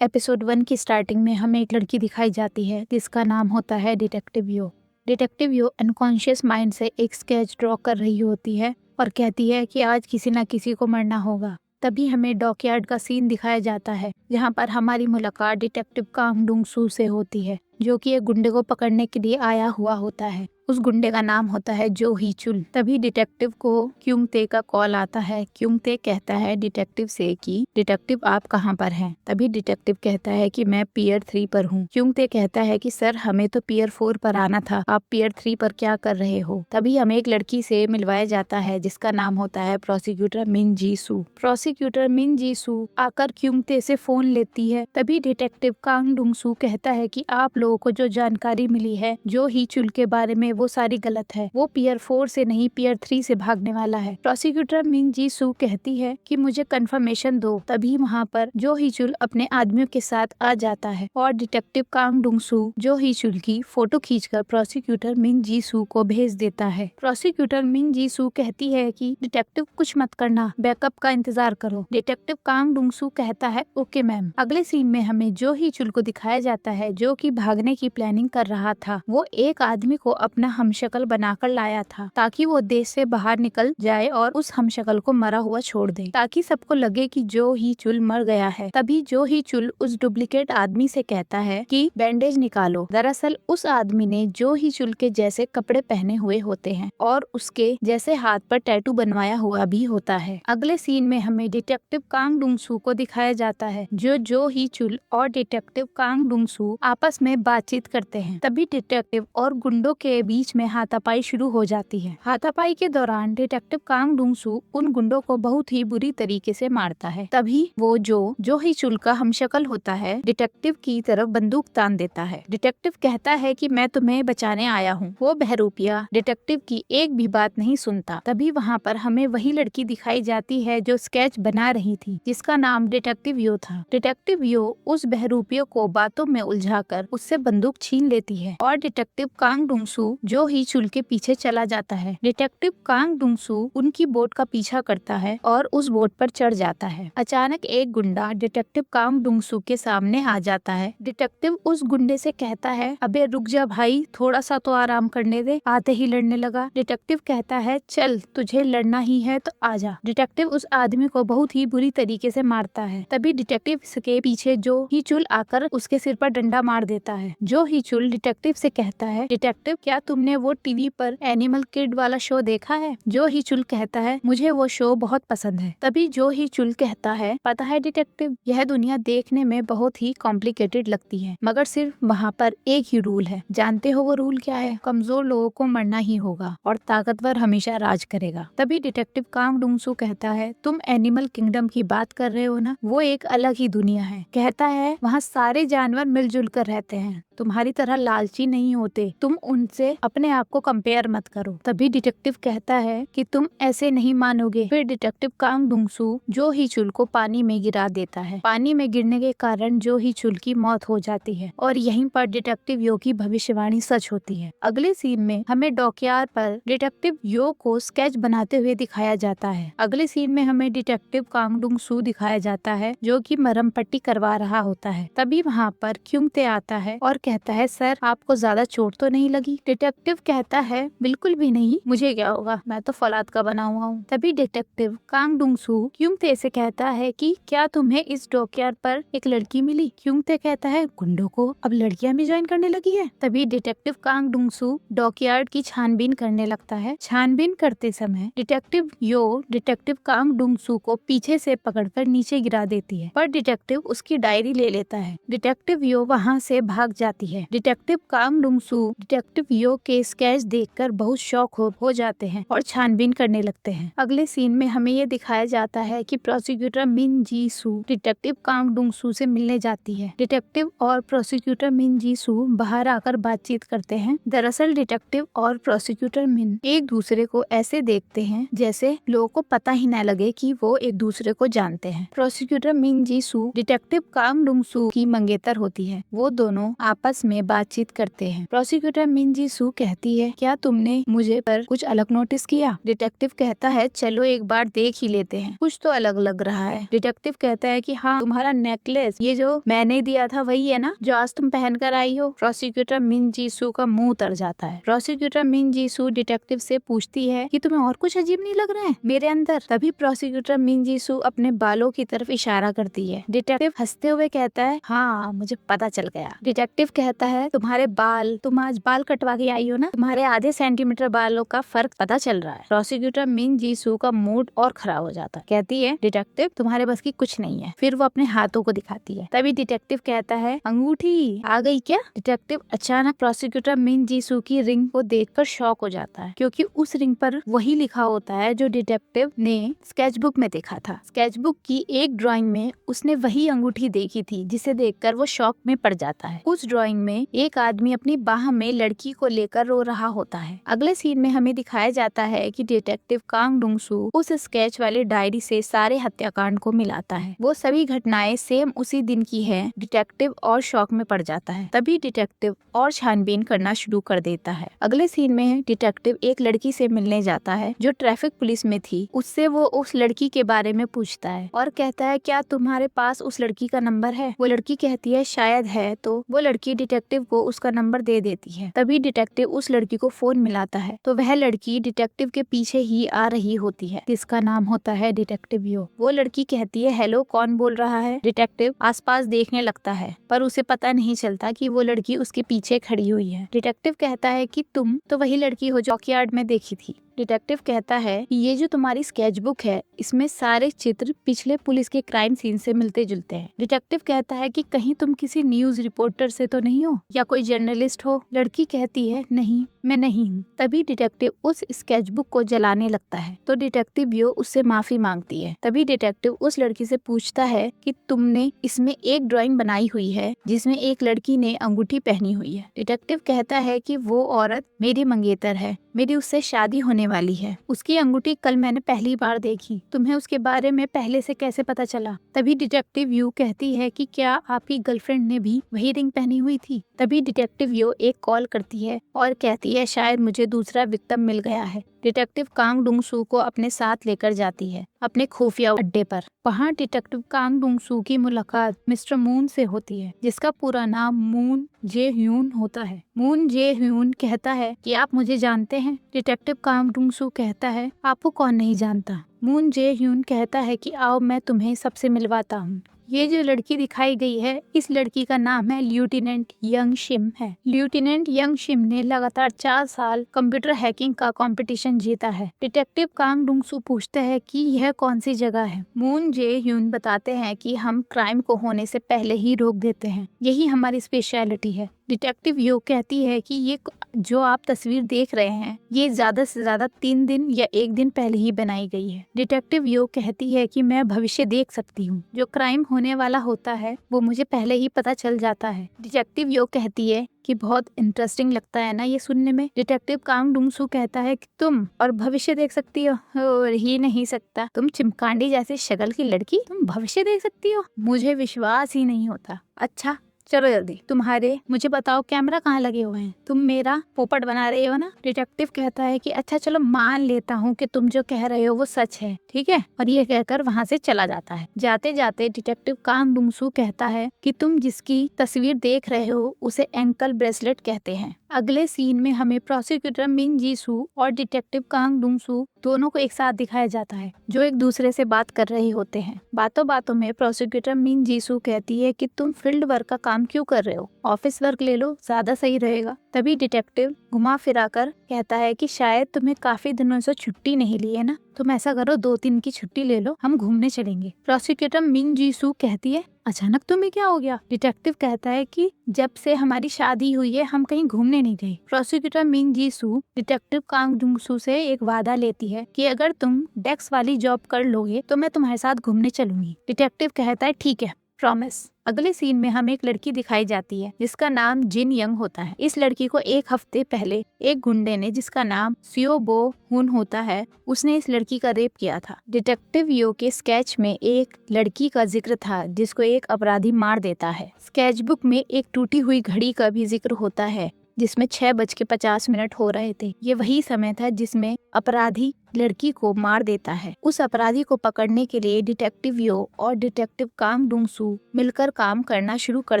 Episode 1 की starting में हमें एक लड़की दिखाई जाती है जिसका नाम होता है डिटेक्टिव यो। डिटेक्टिव यो अनकॉन्शियस माइंड से एक स्केच ड्रॉ कर रही होती है और कहती है कि आज किसी ना किसी को मरना होगा। तभी हमें डॉकयार्ड का सीन दिखाया जाता है जहाँ पर हमारी मुलाकात डिटेक्टिव कांग डुंग सू से होती है, जो कि एक गुंडे को पकड़ने के लिए आया हुआ होता है। उस गुंडे का नाम होता है जो ही चुल। तभी डिटेक्टिव को क्युंग ते का कॉल आता है। क्युंग ते कहता है डिटेक्टिव से कि डिटेक्टिव आप कहाँ पर हैं? तभी डिटेक्टिव कहता है कि मैं पियर 3 पर हूँ। क्युंग ते कहता है कि सर हमें तो पियर 4 पर आना था, आप पियर 3 पर क्या कर रहे हो? तभी हमें एक लड़की से मिलवाया जाता है जिसका नाम होता है प्रोसिक्यूटर मिन जी सू। प्रोसिक्यूटर मिन जी सू आकर क्युंग ते से फोन लेती है। तभी डिटेक्टिव कांग डुंग सू कहता है कि आप लोगों को जो जानकारी मिली है जो ही चुल के बारे में वो सारी गलत है। वो पियर 4 से नहीं पियर 3 से भागने वाला है। प्रोसिक्यूटर मिन जी सू कहती है कि मुझे कंफर्मेशन दो। तभी वहाँ पर जो ही चुल अपने आदमियों के साथ आ जाता है और डिटेक्टिव कांग डुंग सू जो ही चुल की फोटो खींचकर प्रोसिक्यूटर मिन जी सू को भेज देता है। प्रोसिक्यूटर मिन जी सू कहती है कि डिटेक्टिव कुछ मत करना, बैकअप का इंतजार करो। डिटेक्टिव कांग डुंग सू कहता है ओके मैम। अगले सीन में हमें जो ही चुल को दिखाया जाता है जो कि भागने की प्लानिंग कर रहा था। वो एक आदमी को अपना हमशक्ल बनाकर लाया था ताकि वो देश से बाहर निकल जाए और उस हमशक्ल को मरा हुआ छोड़ दे, ताकि सबको लगे कि जो ही चुल मर गया है। तभी जो ही चुल उस डुप्लीकेट आदमी से कहता है कि बैंडेज निकालो। दरअसल उस आदमी ने जो ही चुल के जैसे कपड़े पहने हुए होते हैं और उसके जैसे हाथ पर टैटू बनवाया हुआ भी होता है। अगले सीन में हमें डिटेक्टिव कांग डुंग सू को दिखाया जाता है जो ही चुल और डिटेक्टिव कांग डुंग सू आपस में बातचीत करते हैं। तभी डिटेक्टिव और गुंडों के बीच में हाथापाई शुरू हो जाती है। हाथापाई के दौरान डिटेक्टिव कांग डुंग सू उन गुंडों को बहुत ही बुरी तरीके से मारता है। तभी वो जो ही चुल का हमशक्ल होता है डिटेक्टिव की तरफ बंदूक तान देता है। डिटेक्टिव कहता है कि मैं तुम्हें बचाने आया हूँ। वो बहरूपिया डिटेक्टिव की एक भी बात नहीं सुनता। तभी वहाँ पर हमें वही लड़की दिखाई जाती है जो स्केच बना रही थी, जिसका नाम डिटेक्टिव यो था। डिटेक्टिव यो उस बहरूपिया को बातों में उलझाकर उससे बंदूक छीन लेती है और डिटेक्टिव कांग डुंग सू जो ही चुल के पीछे चला जाता है। डिटेक्टिव कांग डुंग सू उनकी बोट का पीछा करता है और उस बोट पर चढ़ जाता है। अचानक एक गुंडा डिटेक्टिव कांग डुंग सू के सामने आ जाता है। डिटेक्टिव उस गुंडे से कहता है अबे रुक जा भाई, थोड़ा सा तो आराम करने दे, आते ही लड़ने लगा। डिटेक्टिव कहता है चल तुझे लड़ना ही है तो आजा। डिटेक्टिव उस आदमी को बहुत ही बुरी तरीके से मारता है। तभी डिटेक्टिव के पीछे जो ही चुल आकर उसके सिर पर डंडा मार देता है। जो ही चुल डिटेक्टिव से कहता है डिटेक्टिव क्या तुमने वो टीवी पर एनिमल किड वाला शो देखा है? जो ही चुल कहता है मुझे वो शो बहुत पसंद है। तभी जो ही चुल कहता है पता है डिटेक्टिव, यह दुनिया देखने में बहुत ही कॉम्प्लिकेटेड लगती है मगर सिर्फ वहाँ पर एक ही रूल है। जानते हो वो रूल क्या है? कमजोर लोगों को मरना ही होगा और ताकतवर हमेशा राज करेगा। तभी डिटेक्टिव कांग डुंग सू कहता है तुम एनिमल किंगडम की बात कर रहे हो ना, वो एक अलग ही दुनिया है। कहता है वहाँ सारे जानवर मिलजुल कर रहते हैं, तुम्हारी तरह लालची नहीं होते, तुम उनसे अपने आप को कंपेयर मत करो। तभी डिटेक्टिव कहता है कि तुम ऐसे नहीं मानोगे। फिर डिटेक्टिव कांग डुंग सू जो ही चुल को पानी में गिरा देता है। पानी में गिरने के कारण जो ही चुल की मौत हो जाती है और यहीं पर डिटेक्टिव यो की भविष्यवाणी सच होती है। अगले सीन में हमें डॉकयार्ड पर डिटेक्टिव यो को स्केच बनाते हुए दिखाया जाता है। अगले सीन में हमें डिटेक्टिव कांग डुंग सू दिखाया जाता है जो कि मरहम पट्टी करवा रहा होता है। तभी वहाँ पर क्युंग ते आता है और कहता है सर आपको ज्यादा चोट तो नहीं लगी? डिटेक्टिव कहता है बिल्कुल भी नहीं, मुझे क्या होगा, मैं तो फौलाद का बना हुआ हूँ। तभी डिटेक्टिव कांग डुंग सू क्युंग ते से कहता है कि क्या तुम्हें इस डॉकयार्ड पर एक लड़की मिली? क्युंग ते कहता है गुंडों को अब लड़कियां भी ज्वाइन करने लगी है। तभी डिटेक्टिव कांग डुंग सू डॉकयार्ड की छानबीन करने लगता है। छानबीन करते समय डिटेक्टिव यो डिटेक्टिव कांग डुंग सू को पीछे से पकड़कर नीचे गिरा देती है, पर डिटेक्टिव उसकी डायरी ले लेता है। डिटेक्टिव यो वहाँ से भाग जाती है। डिटेक्टिव कांग डुंग सू डिटेक्टिव यो के स्केच देखकर बहुत शौक हो जाते हैं और छानबीन करने लगते हैं। अगले सीन में हमें ये दिखाया जाता है कि प्रोसिक्यूटर मिन जी सू डिटेक्टिव कांग डुंग सू से मिलने जाती है। डिटेक्टिव और प्रोसिक्यूटर मिन जी सू बाहर आकर बातचीत करते हैं। दरअसल डिटेक्टिव और प्रोसिक्यूटर मिन एक दूसरे को ऐसे देखते हैं जैसे लोगों को पता ही न लगे कि वो एक दूसरे को जानते हैं। प्रोसिक्यूटर मिन जी सू डिटेक्टिव कांग डुंग सू की मंगेतर होती है। वो दोनों आपस में बातचीत करते हैं। प्रोसिक्यूटर मिन जी सू कहती है, क्या तुमने मुझे पर कुछ अलग नोटिस किया? डिटेक्टिव कहता है, चलो एक बार देख ही लेते हैं, कुछ तो अलग लग रहा है। डिटेक्टिव कहता है कि हाँ, तुम्हारा नेकलेस ये जो मैंने दिया था वही है ना जो आज तुम पहन कर आई हो? प्रोसिक्यूटर मिन जी सू का मुंह उतर जाता है। प्रोसिक्यूटर मिन जी सू डिटेक्टिव से पूछती है कि तुम्हें और कुछ अजीब नहीं लग रहा है मेरे अंदर? तभी प्रोसिक्यूटर मिन जी सू अपने बालों की तरफ इशारा करती है। डिटेक्टिव हंसते हुए कहता है, हाँ मुझे पता चल गया। डिटेक्टिव कहता है, तुम्हारे बाल, तुम आज बाल कटवा के आई हो ना, तुम्हारे आधे सेंटीमीटर बालों का फर्क पता चल रहा है। प्रोसिक्यूटर मिन जी सू का मूड और खराब हो जाता है। कहती है, डिटेक्टिव तुम्हारे बस की कुछ नहीं है। फिर वो अपने हाथों को दिखाती है। तभी डिटेक्टिव कहता है, अंगूठी आ गई क्या? डिटेक्टिव अचानक प्रोसिक्यूटर मिन जी सू की रिंग को देखकर शॉक हो जाता है, क्योंकि उस रिंग पर वही लिखा होता है जो डिटेक्टिव ने स्केचबुक में देखा था। स्केचबुक की एक ड्राइंग में उसने वही अंगूठी देखी थी, जिसे देखकर वो शॉक में पड़ जाता है। उस ड्राइंग में एक आदमी अपनी बाह में लड़की को लेकर रो रहा होता है। अगले सीन में हमें दिखाया जाता है कि डिटेक्टिव कांग डुंग सू उस स्केच वाली डायरी से सारे हत्याकांड को मिलाता है। वो सभी घटनाएं सेम उसी दिन की है। डिटेक्टिव और शॉक में पड़ जाता है। तभी डिटेक्टिव और छानबीन करना शुरू कर देता है। अगले सीन में डिटेक्टिव एक लड़की से मिलने जाता है जो ट्रैफिक पुलिस में थी। उससे वो उस लड़की के बारे में पूछता है और कहता है, क्या तुम्हारे पास उस लड़की का नंबर है? वो लड़की कहती है, शायद है। तो वो लड़की डिटेक्टिव को उसका नंबर दे देती है। तभी डिटेक्टिव उस लड़की को फोन मिलाता है तो वह लड़की डिटेक्टिव के पीछे ही आ रही होती है, जिसका नाम होता है डिटेक्टिव यो। वो लड़की कहती है, हेलो, कौन बोल रहा है? डिटेक्टिव आसपास देखने लगता है पर उसे पता नहीं चलता कि वो लड़की उसके पीछे खड़ी हुई है। डिटेक्टिव कहता है कि तुम तो वही लड़की हो जो चौकीयार्ड में देखी थी। डिटेक्टिव कहता है कि ये जो तुम्हारी स्केचबुक है, इसमें सारे चित्र पिछले पुलिस के क्राइम सीन से मिलते जुलते हैं। डिटेक्टिव कहता है कि कहीं तुम किसी न्यूज रिपोर्टर से तो नहीं हो या कोई जर्नलिस्ट हो? लड़की कहती है, नहीं, मैं नहीं हूँ। तभी डिटेक्टिव उस स्केचबुक को जलाने लगता है तो डिटेक्टिव यो उससे माफी मांगती है। तभी डिटेक्टिव उस लड़की से पूछता है कि तुमने इसमें एक ड्राइंग बनाई हुई है जिसमें एक लड़की ने अंगूठी पहनी हुई है। डिटेक्टिव कहता है कि वो औरत मेरी मंगेतर है, मेरी उससे शादी होने वाली है। उसकी अंगूठी कल मैंने पहली बार देखी। तुम्हें उसके बारे में पहले से कैसे पता चला? तभी डिटेक्टिव यू कहती है कि क्या आपकी गर्लफ्रेंड ने भी वही रिंग पहनी हुई थी? तभी डिटेक्टिव यो एक कॉल करती है और कहती है, शायद मुझे दूसरा विक्टिम मिल गया है। डिटेक्टिव कांग डुंग सू को अपने साथ लेकर जाती है अपने खुफिया अड्डे पर। वहाँ डिटेक्टिव कांग डुंग सू की मुलाकात मिस्टर मून से होती है, जिसका पूरा नाम मून जे ह्यून होता है। मून जे ह्यून कहता है कि आप मुझे जानते हैं? डिटेक्टिव कांग डुंग सू कहता है, आपको कौन नहीं जानता? मून जे ह्यून कहता है कि आओ मैं तुम्हें सबसे मिलवाता हूँ। ये जो लड़की दिखाई गई है, इस लड़की का नाम है लेफ्टिनेंट यंग शिम है। लेफ्टिनेंट यंग शिम ने लगातार 4 साल कंप्यूटर हैकिंग का कंपटीशन जीता है। डिटेक्टिव कांग डुंग सू पूछते हैं कि यह कौन सी जगह है। मून जे ह्यून बताते हैं कि हम क्राइम को होने से पहले ही रोक देते हैं, यही हमारी स्पेशलिटी है। डिटेक्टिव यो कहती है कि ये जो आप तस्वीर देख रहे हैं, ये ज्यादा से ज्यादा 3 दिन या 1 दिन पहले ही बनाई गई है। डिटेक्टिव यो कहती है कि मैं भविष्य देख सकती हूँ, जो क्राइम होने वाला होता है वो मुझे पहले ही पता चल जाता है। डिटेक्टिव यो कहती है कि बहुत इंटरेस्टिंग लगता है ना ये सुनने में। डिटेक्टिव कांग डुंग सू कहता है कि तुम और भविष्य देख सकती हो ही नहीं सकता, तुम चिमकांडी जैसे शक्ल की लड़की, तुम भविष्य देख सकती हो? मुझे विश्वास ही नहीं होता। अच्छा चलो जल्दी, तुम्हारे मुझे बताओ कैमरा कहाँ लगे हुए हैं? तुम मेरा पोपट बना रहे हो ना? डिटेक्टिव कहता है कि अच्छा चलो मान लेता हूँ कि तुम जो कह रहे हो वो सच है, ठीक है। और ये कहकर वहाँ से चला जाता है। जाते जाते डिटेक्टिव कांग डुंग सू कहता है कि तुम जिसकी तस्वीर देख रहे हो उसे एंकल ब्रेसलेट कहते हैं। अगले सीन में हमें प्रोसिक्यूटर मिन जी सू और डिटेक्टिव कांग डुंग सू दोनों को एक साथ दिखाया जाता है, जो एक दूसरे से बात कर रहे होते हैं। बातों बातों में प्रोसिक्यूटर मिन जी सू कहती है कि तुम फील्ड वर्क का काम क्यों कर रहे हो, ऑफिस वर्क ले लो, ज्यादा सही रहेगा। तभी डिटेक्टिव घुमा फिरा कर कहता है कि शायद तुम्हें काफी दिनों से छुट्टी नहीं ली है ना, तुम ऐसा करो 2-3 की छुट्टी ले लो, हम घूमने चलेंगे। प्रोसिक्यूटर मिन जी सू कहती है, अचानक तुम्हें क्या हो गया? डिटेक्टिव कहता है कि जब से हमारी शादी हुई है हम कहीं घूमने नहीं गए। प्रोसिक्यूटर मिन जी सू डिटेक्टिव कांग डुंग सू से एक वादा लेती है कि अगर तुम डेस्क वाली जॉब कर लोगे तो मैं तुम्हारे साथ घूमने चलूंगी। डिटेक्टिव कहता है ठीक है, प्रॉमिस। अगले सीन में हमें एक लड़की दिखाई जाती है जिसका नाम जिन यंग होता है। इस लड़की को एक हफ्ते पहले एक गुंडे ने, जिसका नाम सियो बो हुन होता है, उसने इस लड़की का रेप किया था। डिटेक्टिव यो के स्केच में एक लड़की का जिक्र था जिसको एक अपराधी मार देता है। स्केच बुक में एक टूटी हुई घड़ी का भी जिक्र होता है जिसमें 6:50 हो रहे थे। ये वही समय था जिसमें अपराधी लड़की को मार देता है। उस अपराधी को पकड़ने के लिए डिटेक्टिव यो और डिटेक्टिव कांग डुंग सू मिलकर काम करना शुरू कर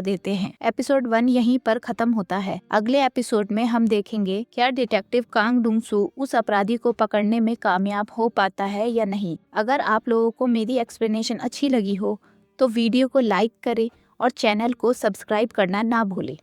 देते हैं। एपिसोड 1 यहीं पर खत्म होता है। अगले एपिसोड में हम देखेंगे क्या डिटेक्टिव कांग डुंग सू उस अपराधी को पकड़ने में कामयाब हो पाता है या नहीं। अगर आप लोगों को मेरी एक्सप्लेनेशन अच्छी लगी हो तो वीडियो को लाइक करें और चैनल को सब्सक्राइब करना ना भूलें।